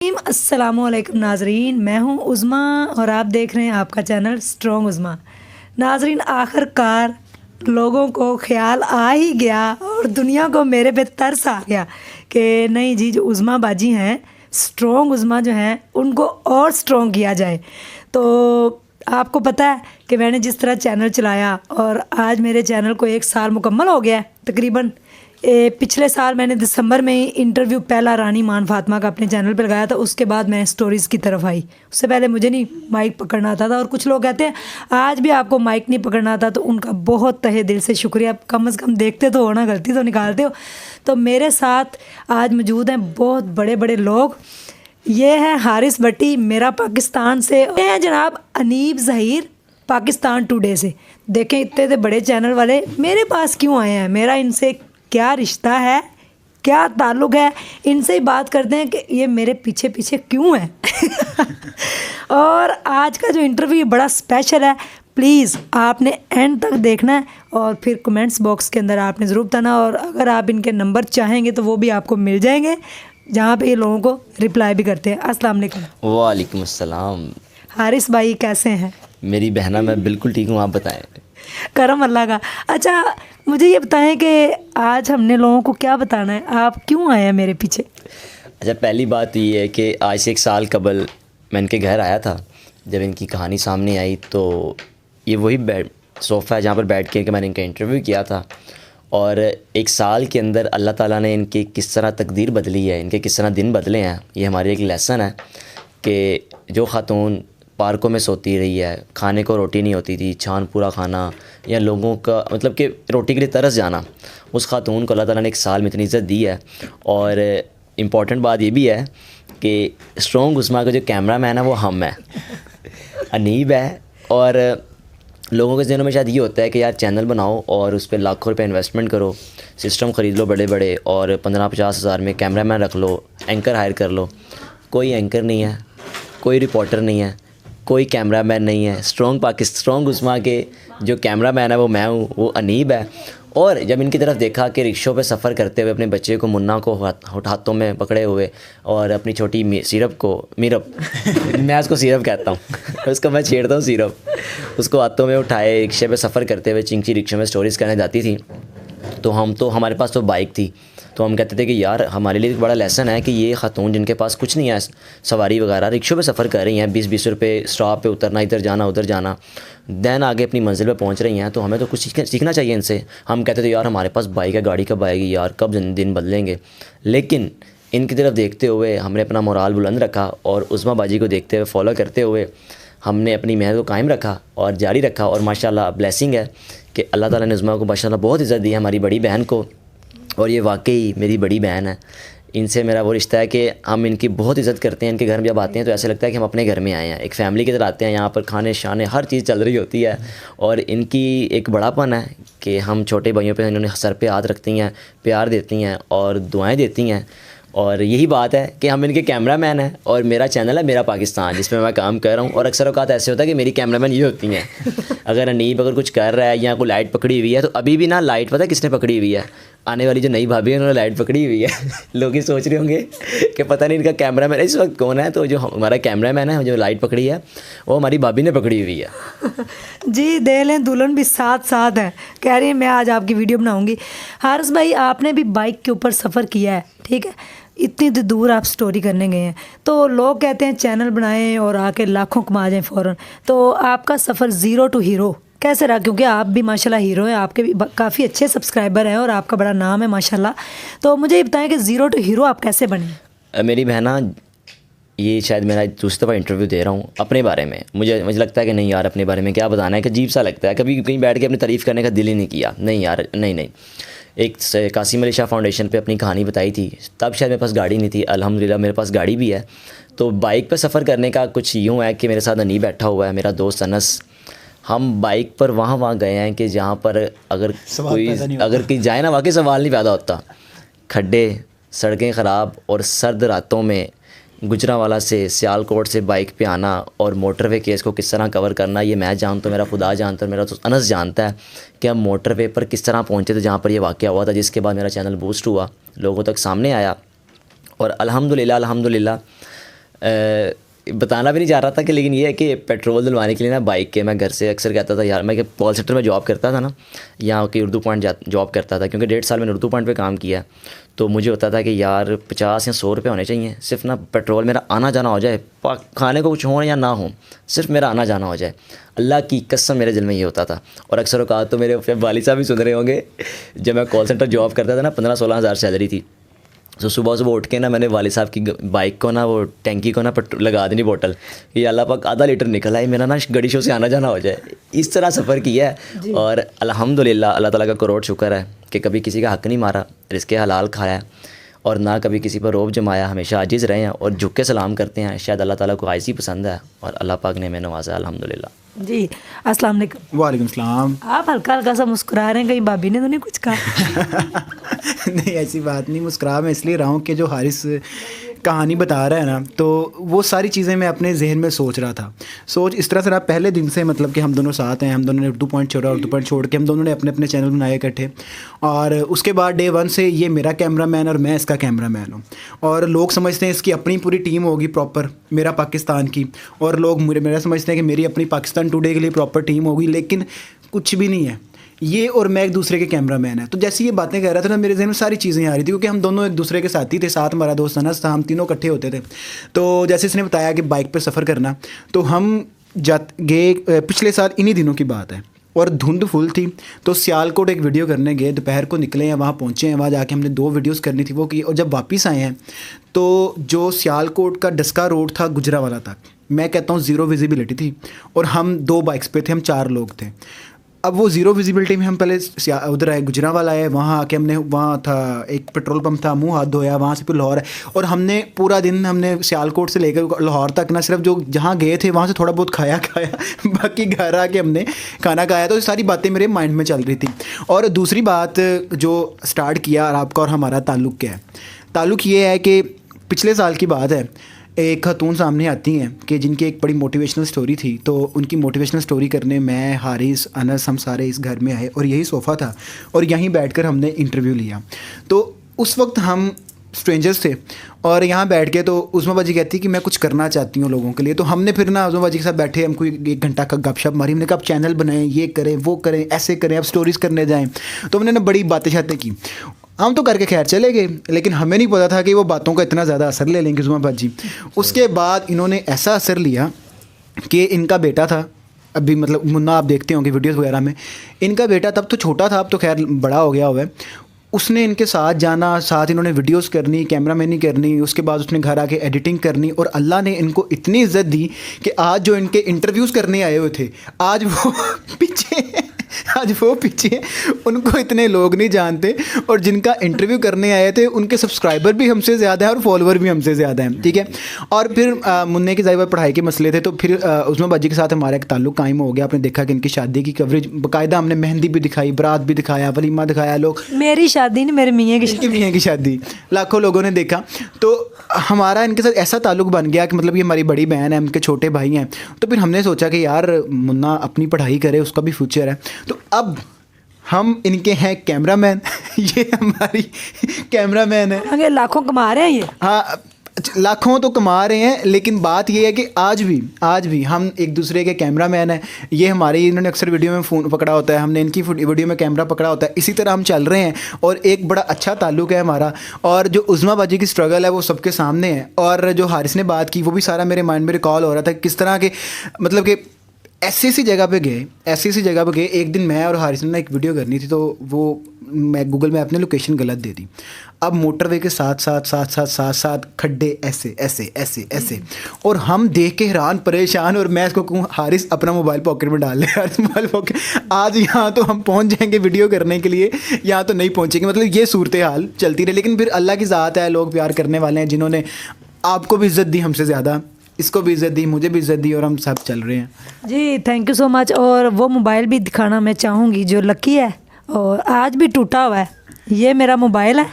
अस्सलामुअलैकुम नाजरीन, मैं हूं उज़्मा और आप देख रहे हैं आपका चैनल स्ट्रॉन्ग उज़्मा। नाजरीन, आखिरकार लोगों को ख्याल आ ही गया और दुनिया को मेरे पे तरस आ गया कि नहीं जी, जो उज़्मा बाजी हैं, स्ट्रॉन्ग उज़्मा जो हैं, उनको और स्ट्रॉन्ग किया जाए। तो आपको पता है कि मैंने जिस तरह चैनल चलाया और आज मेरे चैनल को 1 साल मुकम्मल हो गया है तकरीबन। पिछले साल मैंने दिसंबर में ही इंटरव्यू पहला रानी मान फातिमा का अपने चैनल पर लगाया था। उसके बाद मैं स्टोरीज़ की तरफ आई। उससे पहले मुझे नहीं माइक पकड़ना आता था और कुछ लोग कहते हैं आज भी आपको माइक नहीं पकड़ना आता, तो उनका बहुत तहे दिल से शुक्रिया। कम से कम देखते तो हो ना, गलती तो निकालते हो। तो मेरे साथ आज मौजूद हैं बहुत बड़े बड़े लोग। ये है हारिस भट्टी, मेरा पाकिस्तान से। ये हैं जनाब अनीब ज़हीर, पाकिस्तान टुडे से। देखें इतने तो बड़े चैनल वाले मेरे पास क्यों आए हैं, मेरा इनसे क्या रिश्ता है, क्या ताल्लुक़ है, इनसे ही बात करते हैं कि ये मेरे पीछे पीछे क्यों है। और आज का जो इंटरव्यू बड़ा स्पेशल है। प्लीज़ आपने एंड तक देखना है और फिर कमेंट्स बॉक्स के अंदर आपने ज़रूर बताना। और अगर आप इनके नंबर चाहेंगे तो वो भी आपको मिल जाएंगे, जहाँ पे ये लोगों को रिप्लाई भी करते हैं। अस्सलाम वालेकुम। वालेकुम अस्सलाम। हारिस भाई कैसे हैं? मेरी बहना, मैं बिल्कुल ठीक हूँ, आप बताएं। करम अल्लाह का। अच्छा, मुझे ये बताएं कि आज हमने लोगों को क्या बताना है, आप क्यों आए हैं मेरे पीछे? अच्छा, पहली बात तो ये है कि आज से 1 साल कबल मैं इनके घर आया था। जब इनकी कहानी सामने आई तो ये वही सोफ़ा है जहाँ पर बैठ के मैंने इनका इंटरव्यू किया था। और 1 साल के अंदर अल्लाह ताला ने इनकी किस तरह तकदीर बदली है, इनके किस तरह दिन बदले हैं, ये हमारी एक लेसन है कि जो ख़ातून पार्कों में सोती रही है, खाने को रोटी नहीं होती थी, छान पूरा खाना, या लोगों का मतलब कि रोटी के लिए तरस जाना, उस ख़ातून को अल्लाह ताला ने 1 साल में इतनी इज़्ज़त दी है। और इम्पॉर्टेंट बात ये भी है कि स्ट्रॉन्ग उज़्मा का जो कैमरा मैन है वो हम है, अनीब है। और लोगों के ज़हनों में शायद ये होता है कि यार चैनल बनाओ और उस पर लाखों रुपए इन्वेस्टमेंट करो, सिस्टम ख़रीद लो बड़े बड़े और 15-50 हज़ार में कैमरा मैन रख लो, एंकर हायर कर लो। कोई एंकर नहीं है, कोई रिपोर्टर नहीं है, कोई कैमरा मैन नहीं है। स्ट्रॉन्ग उज़्मा के जो कैमरा मैन है वो मैं हूँ, वो अनीब है। और जब इनकी तरफ देखा कि रिक्शों पे सफ़र करते हुए अपने बच्चे को, मुन्ना को हाथों में पकड़े हुए, और अपनी छोटी मीरब मैं उसको सीरप कहता हूँ उसको मैं छेड़ता हूँ सीरप, उसको हाथों में उठाए रिक्शे पे सफ़र करते हुए चिंची रिक्शे में स्टोरीज़ करने जाती थी। तो हमारे पास तो बाइक थी, तो हम कहते थे कि यार हमारे लिए एक बड़ा लेसन है कि ये ख़ातून जिनके पास कुछ नहीं है, सवारी वगैरह, रिक्शों पे सफ़र कर रही हैं, 20-20 रुपये स्टॉप पे उतरना, इधर जाना उधर जाना, दैन आगे अपनी मंजिल पे पहुंच रही हैं, तो हमें तो कुछ सीखना चाहिए इनसे। हम कहते थे यार हमारे पास बाइक है, गाड़ी कब आएगी यार, कब दिन बदलेंगे। लेकिन इनकी तरफ देखते हुए हमने अपना मोराल बुलंद रखा और उज़्मा बाजी को देखते हुए, फॉलो करते हुए हमने अपनी मेहनत को कायम रखा और जारी रखा। और माशाल्लाह ब्लेसिंग है कि अल्लाह ताला ने उज़्मा को माशाल्लाह बहुत इज़्ज़त दी है, हमारी बड़ी बहन को। और ये वाकई मेरी बड़ी बहन है, इनसे मेरा वो रिश्ता है कि हम इनकी बहुत इज़्ज़त करते हैं। इनके घर में जब आते हैं तो ऐसा लगता है कि हम अपने घर में आए हैं, एक फ़ैमिली की तरह आते हैं। यहाँ पर खाने शाने हर चीज़ चल रही होती है। और इनकी एक बड़ापन है कि हम छोटे भाइयों पे इन्होंने सर पे हाथ रखती हैं, प्यार देती हैं और दुआएं देती हैं। और यही बात है कि हम इनके कैमरा मैन हैं और मेरा चैनल है मेरा पाकिस्तान, जिसमें मैं काम कर रहा हूँ। और अक्सर औकात ऐसे होता है कि मेरी कैमरा मैन ये होती हैं। अगर अनीब कुछ कर रहा है या कोई लाइट पकड़ी हुई है, तो अभी भी ना लाइट पता है किसने पकड़ी हुई है, आने वाली जो नई भाभी है उन्होंने लाइट पकड़ी हुई है। लोग ही सोच रहे होंगे कि पता नहीं इनका कैमरा मैन इस वक्त कौन है। तो जो हमारा कैमरा मैन है, जो लाइट पकड़ी है, वो हमारी भाभी ने पकड़ी हुई है। जी, दे लें दुल्हन भी साथ साथ है, कह रही है मैं आज आपकी वीडियो बनाऊंगी। हारिस भाई, आपने भी बाइक के ऊपर सफ़र किया है, ठीक है, इतनी दूर आप स्टोरी करने गए हैं, तो लोग कहते हैं चैनल बनाएं और आके लाखों कमा जाएं फ़ौरन। तो आपका सफ़र ज़ीरो टू हीरो कैसे रहा? क्योंकि आप भी माशाल्लाह हीरो हैं, आपके भी काफ़ी अच्छे सब्सक्राइबर हैं और आपका बड़ा नाम है माशाल्लाह। तो मुझे ये बताएं कि ज़ीरो टू हीरो आप कैसे बने? मेरी बहना, ये शायद मेरा दूसरी दफ़ा इंटरव्यू दे रहा हूँ अपने बारे में। मुझे लगता है कि नहीं यार, अपने बारे में क्या बताना है, कि अजीब सा लगता है। कभी कहीं बैठ के अपनी तारीफ़ करने का दिल ही नहीं किया। नहीं यार, नहीं। एक कासिम अली शाह फाउंडेशन पे अपनी कहानी बताई थी, तब शायद मेरे पास गाड़ी नहीं थी। अल्हम्दुलिल्लाह मेरे पास गाड़ी भी है। तो बाइक पे सफ़र करने का कुछ यूँ है कि मेरे साथ अनीब बैठा हुआ है, मेरा दोस्त अनस। हम बाइक पर वहाँ गए हैं कि जहाँ पर अगर कोई जाए ना, वाकई सवाल नहीं पैदा होता। खड्डे, सड़कें ख़राब और सर्द रातों में गुजरांवाला से सियालकोट से बाइक पे आना और मोटरवे केस को किस तरह कवर करना, ये मैं जानता हूँ, मेरा खुदा जानता है, मेरा तो अनस जानता है कि हम मोटरवे पर किस तरह पहुँचे थे जहाँ पर ये वाक़या हुआ था, जिसके बाद मेरा चैनल बूस्ट हुआ, लोगों तक सामने आया। और अल्हम्दुलिल्लाह बताना भी नहीं चाह रहा था कि, लेकिन ये है कि पेट्रोल डलवाने के लिए ना बाइक के मैं घर से अक्सर कहता था यार, मैं कॉल सेंटर में जॉब करता था ना, यहाँ की उर्दू पॉइंट जॉब करता था, क्योंकि 1.5 साल मैंने उर्दू पॉइंट पे काम किया। तो मुझे होता था कि यार 50 या 100 रुपये होने चाहिए, सिर्फ ना पेट्रोल मेरा आना जाना हो जाए, खाने को कुछ हो या ना हो, सिर्फ मेरा आना जाना हो जाए। अल्लाह की कसम मेरे दिल में ये होता था। और अक्सर औकात तो मेरे वालिद साहब भी सुन रहे होंगे, जब मैं कॉल सेंटर जॉब करता था ना 15-16 हज़ार सैलरी थी। तो सुबह उठ के ना मैंने वालिद साहब की बाइक को ना, वो टैंकी को ना लगा देनी बोतल, कि अल्लाह पाक आधा लीटर निकल आए, मेरा ना गड़ी शो से आना जाना हो जाए। इस तरह सफ़र किया है और अल्हम्दुलिल्लाह अल्लाह ताला का करोड़ शुक्र है कि कभी किसी का हक़ नहीं मारा, रिज़्क़े हलाल खाया और ना कभी किसी पर रौब जमाया, हमेशा आजिज़ रहे हैं और झुक के सलाम करते हैं। शायद अल्लाह ताला को आजिज़ी पसंद है और अल्लाह पाक ने हमें नवाजा अल्हम्दुलिल्लाह। जी अस्सलाम वालेकुम। वालेकुम सलाम। आप हल्का हल्का सा मुस्कुरा रहे हैं, कहीं भाभी ने तो नहीं कुछ कहा? नहीं ऐसी बात नहीं, मुस्कुरा मैं इसलिए रहा हूँ कि जो हारिस कहानी बता रहा है ना, तो वो सारी चीज़ें मैं अपने जहन में सोच रहा था। सोच इस तरह से रहा पहले दिन से, मतलब कि हम दोनों साथ हैं, हम दोनों ने उर्दू पॉइंट छोड़ के हम दोनों ने अपने अपने चैनल बनाए इकट्ठे। और उसके बाद डे 1 से ये मेरा कैमरामैन और मैं इसका कैमरामैन हूँ। और लोग समझते हैं इसकी अपनी पूरी टीम होगी प्रॉपर, मेरा पाकिस्तान की, और लोग मेरा समझते हैं कि मेरी अपनी पाकिस्तान टुडे के लिए प्रॉपर टीम होगी, लेकिन कुछ भी नहीं है। ये और मैं एक दूसरे के कैमरामैन हैं। तो जैसे ये बातें कह रहा था ना, मेरे जहन में सारी चीज़ें आ रही थी, क्योंकि हम दोनों एक दूसरे के साथी थे, साथ हमारा दोस्त अनस था, हम तीनों इकट्ठे होते थे। तो जैसे इसने बताया कि बाइक पर सफ़र करना, तो हम गए पिछले साल इन्हीं दिनों की बात है, और धुंध फुल थी। तो सियालकोट एक वीडियो करने गए, दोपहर को निकले हैं, वहाँ पहुँचे हैं, वहाँ जाके हमने 2 वीडियोस करनी थी, वो की। और जब वापस आए हैं तो जो सियालकोट का डस्का रोड था गुजरावाला तक, मैं कहता हूँ 0 विजिबिलिटी थी, और हम 2 बाइक्स पे थे, हम 4 लोग थे। अब वो 0 विजिबिलिटी में हम पहले उधर आए, गुजरावाला है, वहाँ आके हमने, वहाँ था एक पेट्रोल पंप था, मुंह हाथ धोया, वहाँ से फिर लाहौर है। और हमने पूरा दिन हमने सियालकोट से लेकर लाहौर तक ना सिर्फ जो जहाँ गए थे वहाँ से थोड़ा बहुत खाया बाकी घर आके हमने खाना खाया। तो ये सारी बातें मेरे माइंड में चल रही थी। और दूसरी बात जो स्टार्ट किया, और आपका और हमारा ताल्लुक़ क्या है, ताल्लुक़ ये है कि पिछले साल की बात है, एक खातून सामने आती हैं कि जिनकी एक बड़ी मोटिवेशनल स्टोरी थी। तो उनकी मोटिवेशनल स्टोरी करने मैं, हारिस, अनस, हम सारे इस घर में आए, और यही सोफ़ा था, और यहीं बैठकर हमने इंटरव्यू लिया। तो उस वक्त हम स्ट्रेंजर्स थे, और यहाँ बैठ के तो उस्मा बाजी कहती कि मैं कुछ करना चाहती हूँ लोगों के लिए। तो हमने फिर ना उस्मा बाजी के साथ बैठे, हमको 1 घंटा का गपशप मारी। हमने कहा आप चैनल बनाएं, ये करें, वो करें, ऐसे करें, अब स्टोरीज़ करने जाएँ। तो हमने ना बड़ी बातें शातें की, हम तो करके खैर चले गए, लेकिन हमें नहीं पता था कि वो बातों का इतना ज़्यादा असर ले लेंगे उस्मा बाजी। उसके बाद इन्होंने ऐसा असर लिया कि इनका बेटा था, अभी मतलब मुन्ना आप देखते होंगे वीडियोस वगैरह में, इनका बेटा तब तो छोटा था, अब तो खैर बड़ा हो गया हुआ है। उसने इनके साथ जाना, साथ इन्होंने वीडियोस करनी, कैमरामैनी करनी, उसके बाद उसने घर आके एडिटिंग करनी। और अल्लाह ने इनको इतनी इज्जत दी कि आज जो इनके इंटरव्यूज़ करने आए हुए थे, आज वो पीछे उनको इतने लोग नहीं जानते, और जिनका इंटरव्यू करने आए थे उनके सब्सक्राइबर भी हमसे ज़्यादा हैं और फॉलोवर भी हमसे ज़्यादा हैं, ठीक है। और फिर मुन्ने की ज़ाहिर पढ़ाई के मसले थे, तो फिर उस्मा बाजी के साथ हमारा एक ताल्लुक़ कायम हो गया। आपने देखा कि इनकी शादी की कवरेज बाकायदा, हमने मेहंदी भी दिखाई, बारात भी दिखाया, वलीमा दिखाया। लोग, मेरी शादी नहीं, मेरे मियाँ की शादी लाखों लोगों ने देखा। तो हमारा इनके साथ ऐसा ताल्लुक़ बन गया कि मतलब ये हमारी बड़ी बहन है, उनके छोटे भाई हैं। तो फिर हमने सोचा कि यार मुन्ना अपनी पढ़ाई करे, उसका भी फ्यूचर है। तो अब हम इनके हैं कैमरामैन ये हमारी कैमरामैन है। अगर लाखों कमा रहे हैं ये, हाँ लाखों तो कमा रहे हैं, लेकिन बात ये है कि आज भी हम एक दूसरे के कैमरामैन हैं। ये हमारे, इन्होंने अक्सर वीडियो में फ़ोन पकड़ा होता है, हमने इनकी वीडियो में कैमरा पकड़ा होता है। इसी तरह हम चल रहे हैं, और एक बड़ा अच्छा ताल्लुक़ है हमारा। और जो उस्मा बाजी की स्ट्रगल है वो सबके सामने है। और जो हारिस ने बात की, वो भी सारा मेरे माइंड में रिकॉल हो रहा था, किस तरह के मतलब कि ऐसी जगह पे गए। एक दिन मैं और हारिस ने ना एक वीडियो करनी थी, तो वो मैं गूगल में अपने लोकेशन गलत दे दी। अब मोटरवे के साथ खड्डे ऐसे, और हम देख के हैरान परेशान। और मैं इसको कहूँ हारिस अपना मोबाइल पॉकेट में डाल ले, हारिस मोबाइल पॉकेट, आज यहाँ तो हम पहुँच जाएंगे वीडियो करने के लिए, यहाँ तो नहीं पहुँचेंगे। मतलब ये सूरत हाल चलती रही। लेकिन फिर अल्लाह की ज़ात है, लोग प्यार करने वाले हैं, जिन्होंने आपको भी इज़्ज़त दी हमसे ज़्यादा, इसको भी इज़्ज़त दी, मुझे भी इज़्ज़त दी, और हम सब चल रहे हैं। जी थैंक यू सो मच। और वो मोबाइल भी दिखाना मैं चाहूँगी जो लकी है, और आज भी टूटा हुआ है। ये मेरा मोबाइल है,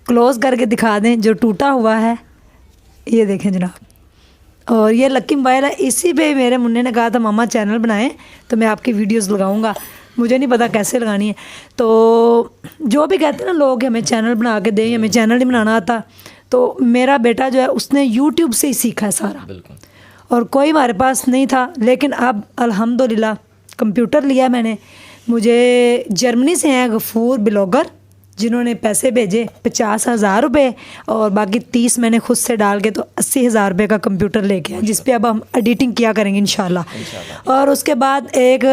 क्लोज़ करके दिखा दें जो टूटा हुआ है, ये देखें जनाब। और ये लकी मोबाइल है, इसी पे मेरे मुन्ने ने कहा था मामा चैनल बनाएं तो मैं आपकी वीडियोस लगाऊंगा। मुझे नहीं पता कैसे लगानी है। तो जो भी कहते हैं ना लोग, हमें चैनल बना के दें, हमें चैनल नहीं बनाना आता, तो मेरा बेटा जो है उसने यूट्यूब से ही सीखा है सारा, बिल्कुल। और कोई हमारे पास नहीं था। लेकिन अब अल्हम्दुलिल्लाह कंप्यूटर लिया मैंने। मुझे जर्मनी से हैं गफूर ब्लॉगर, जिन्होंने पैसे भेजे 50,000 रुपये, और बाकी 30 मैंने खुद से डाल के तो 80,000 रुपये का कंप्यूटर लेके आए, जिस पे अब हम एडिटिंग किया करेंगे इंशाल्लाह। और उसके बाद एक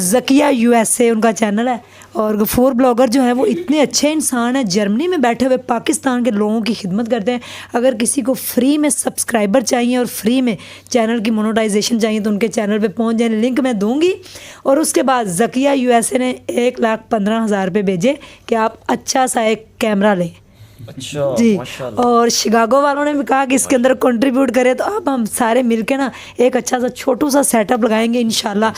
ज़किया USA उनका चैनल है, और गफूर ब्लॉगर जो है वो इतने अच्छे इंसान हैं, जर्मनी में बैठे हुए पाकिस्तान के लोगों की खिदमत करते हैं। अगर किसी को फ्री में सब्सक्राइबर चाहिए और फ्री में चैनल की मोनेटाइजेशन चाहिए तो उनके चैनल पे पहुंच जाए, लिंक मैं दूंगी। और उसके बाद ज़किया USA ने 1,15,000 रुपये भेजे कि आप अच्छा सा एक कैमरा लें। अच्छा, जी, माशाल्लाह। और शिकागो वालों ने भी कहा कि इसके अंदर कंट्रीब्यूट करें, तो अब हम सारे मिलके ना एक अच्छा सा छोटू सा सेटअप लगाएंगे इंशाल्लाह।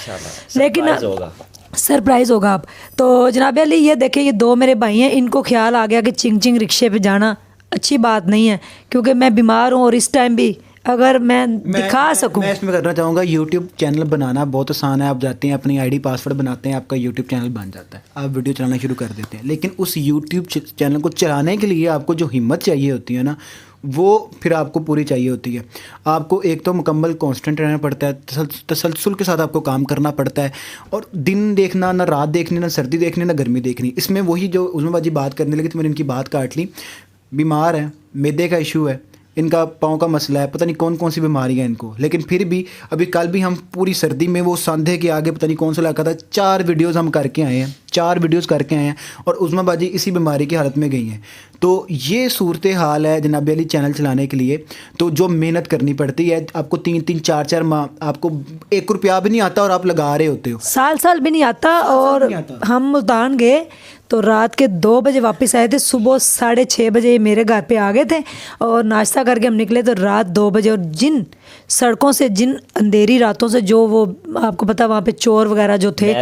लेकिन सरप्राइज होगा। सरप्राइज़ होगा आप। तो जनाब अली ये देखें, ये 2 मेरे भाई हैं, इनको ख्याल आ गया कि चिंग चिंग रिक्शे पे जाना अच्छी बात नहीं है, क्योंकि मैं बीमार हूँ और इस टाइम भी अगर मैं दिखा सकूँ। मैं इसमें करना चाहूँगा, यूट्यूब चैनल बनाना बहुत आसान है। आप जाते हैं अपनी आईडी पासवर्ड बनाते हैं, आपका यूट्यूब चैनल बन जाता है, आप वीडियो चलाना शुरू कर देते हैं। लेकिन उस यूट्यूब चैनल को चलाने के लिए आपको जो हिम्मत चाहिए होती है ना, वो फिर आपको पूरी चाहिए होती है। आपको एक तो मुकम्मल कांस्टेंट रहना पड़ता है, तसलसल के साथ आपको काम करना पड़ता है, और दिन देखना, ना रात देखनी, ना सर्दी देखनी, ना गर्मी देखनी। इसमें वही जो उस्मान बाजी बात करने लगी तो मैंने इनकी बात काट ली। बीमार है, मैदे का इशू है, इनका पाँव का मसला है, पता नहीं कौन कौन सी बीमारी है इनको। लेकिन फिर भी अभी कल भी हम पूरी सर्दी में वो सांधे के आगे पता नहीं कौन सा इलाका था, 4 वीडियोज़ हम करके आए हैं, 4 वीडियोज़ करके आए हैं, और उस्मान बाजी इसी बीमारी की हालत में गई हैं। तो ये सूरत हाल है जनाब अली चैनल चलाने के लिए। तो जो मेहनत करनी पड़ती है, आपको 3-3 4-4 माह, आपको 1 रुपया भी नहीं आता और आप लगा रहे होते हो, साल भी नहीं आता। और नहीं आता। हम मुल्तान गए तो रात के 2 बजे वापस आए थे, सुबह 6:30 बजे मेरे घर पे आ गए थे, और नाश्ता करके हम निकले तो रात 2 बजे। और जिन सड़कों से, जिन अंधेरी रातों से, जो वो आपको पता वहाँ पे चोर वगैरह जो थे,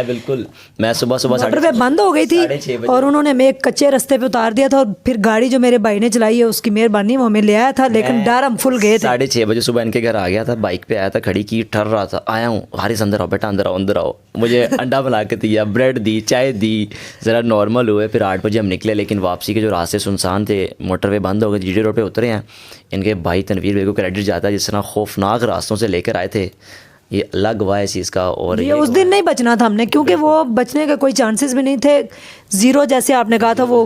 मैं सुबह मोटरवे बंद हो गई थी और उन्होंने हमें एक कच्चे रास्ते पे उतार दिया था। और फिर गाड़ी जो मेरे भाई ने चलाई है उसकी मेहरबानी, वो हमें ले आया था, लेकिन डर हम फुल गए थे। 6:30 बजे सुबह इनके घर आ गया था, बाइक पे आया था, खड़ी की, ठहर रहा था, आया हूँ, हारिस अंदर आओ बेटा, अंदर आओ, अंदर आओ। मुझे अंडा बना के दिया, ब्रेड दी, चाय दी, ज़रा नॉर्मल हुए। फिर 8 बजे हम निकले, लेकिन वापसी के जो रास्ते सुनसान थे, मोटरवे बंद हो गए, GT रोड पे उतरे हैं। इनके भाई तनवीर भाई को क्रेडिट जाता है, जिस तरह खौफनाक रास्तों से लेकर आए थे, ये अलग गवाह है इस चीज़ का। और ये उस दिन नहीं बचना था हमने, क्योंकि वो बचने का कोई चांसेस भी नहीं थे। ज़ीरो जैसे आपने कहा था वो,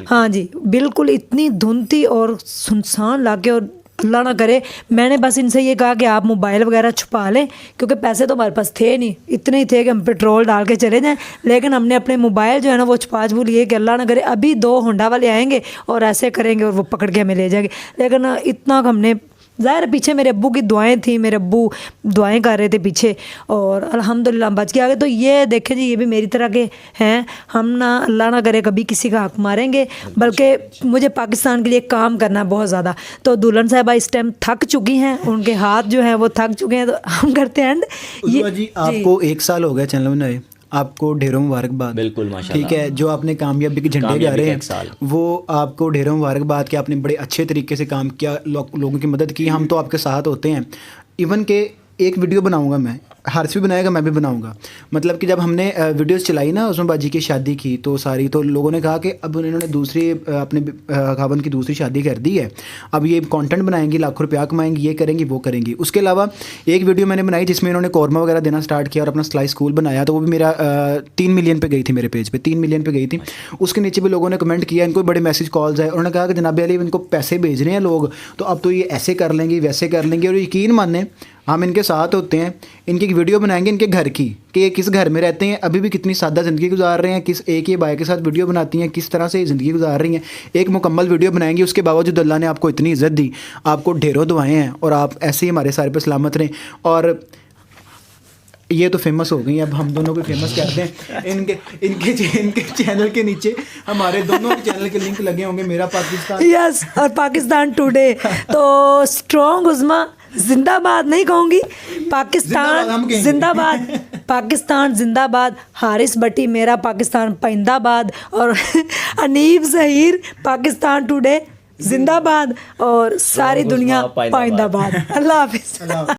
हाँ जी, बिल्कुल इतनी धुंध थी और सुनसान लाके। और अल्लाह ना करे, मैंने बस इनसे ये कहा कि आप मोबाइल वगैरह छुपा लें, क्योंकि पैसे तो हमारे पास थे नहीं, इतने ही थे कि हम पेट्रोल डाल के चले जाएं। लेकिन हमने अपने मोबाइल जो है ना वो छुपा लिए कि अल्लाह ना करे अभी 2 होंडा वाले आएंगे और ऐसे करेंगे और वो पकड़ के हमें ले जाएंगे। लेकिन इतना हमने, ज़ाहिर पीछे मेरे अब्बू की दुआएं थी, मेरे अब्बू दुआएं कर रहे थे पीछे, और अल्हम्दुलिल्लाह बच के आ गए। तो ये देखें जी, ये भी मेरी तरह के हैं। हम ना अल्लाह ना करे कभी किसी का हक मारेंगे, बल्कि मुझे पाकिस्तान के लिए काम करना है बहुत ज़्यादा। तो दुल्हन साहिबा इस टाइम थक चुकी हैं, उनके हाथ जो हैं वो थक चुके हैं, तो हम करते हैं एंड। जी, आपको 1 साल हो गया चैनल बनाए, आपको ढेरों मुबारकबाद। बिल्कुल माशाल्लाह। ठीक है, जो आपने कामयाबी के झंडे गाड़े हैं वो आपको ढेरों मुबारकबाद कि आपने बड़े अच्छे तरीके से काम किया, लोगों की मदद की। हम तो आपके साथ होते हैं। इवन के एक वीडियो बनाऊंगा मैं, हारिस भी बनाएगा, मैं भी बनाऊंगा। मतलब कि जब हमने वीडियोस चलाई ना उस्मान बाजी की शादी की, तो सारी, तो लोगों ने कहा कि अब इन्होंने दूसरी अपने खावन की दूसरी शादी कर दी है, अब ये कंटेंट बनाएंगी, लाखों रुपया कमाएंगी, ये करेंगी, वो करेंगी। उसके अलावा एक वीडियो मैंने बनाई जिसमें इन्होंने कौरमा वगैरह देना स्टार्ट किया और अपना सिलाई स्कूल बनाया, तो वो भी मेरा 3 मिलियन पे गई थी, मेरे पेज पे 3 मिलियन पे गई थी। उसके नीचे भी लोगों ने कमेंट किया, इनको बड़े मैसेज कॉल्स आए, उन्होंने कहा कि जनाब अली इनको पैसे भेज रहे हैं लोग, तो अब तो ये ऐसे कर लेंगे, वैसे कर लेंगे। और यकीन माने हम इनके साथ होते हैं, इनकी एक वीडियो बनाएंगे इनके घर की, कि ये किस घर में रहते हैं, अभी भी कितनी सादा ज़िंदगी गुजार रहे हैं, किस एक ही भाई के साथ वीडियो बनाती हैं, किस तरह से ज़िंदगी गुजार रही हैं। एक मुकम्मल वीडियो बनाएंगे, उसके बावजूद अल्लाह ने आपको इतनी इज़्ज़त दी, आपको ढेरों दुआएं हैं, और आप ऐसे ही हमारे सारे पे सलामत रहें। और ये तो फेमस हो गई, अब हम दोनों को फेमस करते हैं। इनके चैनल के नीचे हमारे दोनों के चैनल के लिंक लगे होंगे, मेरा पाकिस्तान, यस, और पाकिस्तान टुडे। तो स्ट्रॉन्ग उस्मा जिंदाबाद नहीं कहूँगी, पाकिस्तान जिंदाबाद, पाकिस्तान जिंदाबाद, हारिस भट्टी मेरा पाकिस्तान पाइंदाबाद, और अनीब ज़हीर पाकिस्तान टुडे जिंदाबाद, और सारी दुनिया पाइंदाबाद। अल्लाह हाफिज़।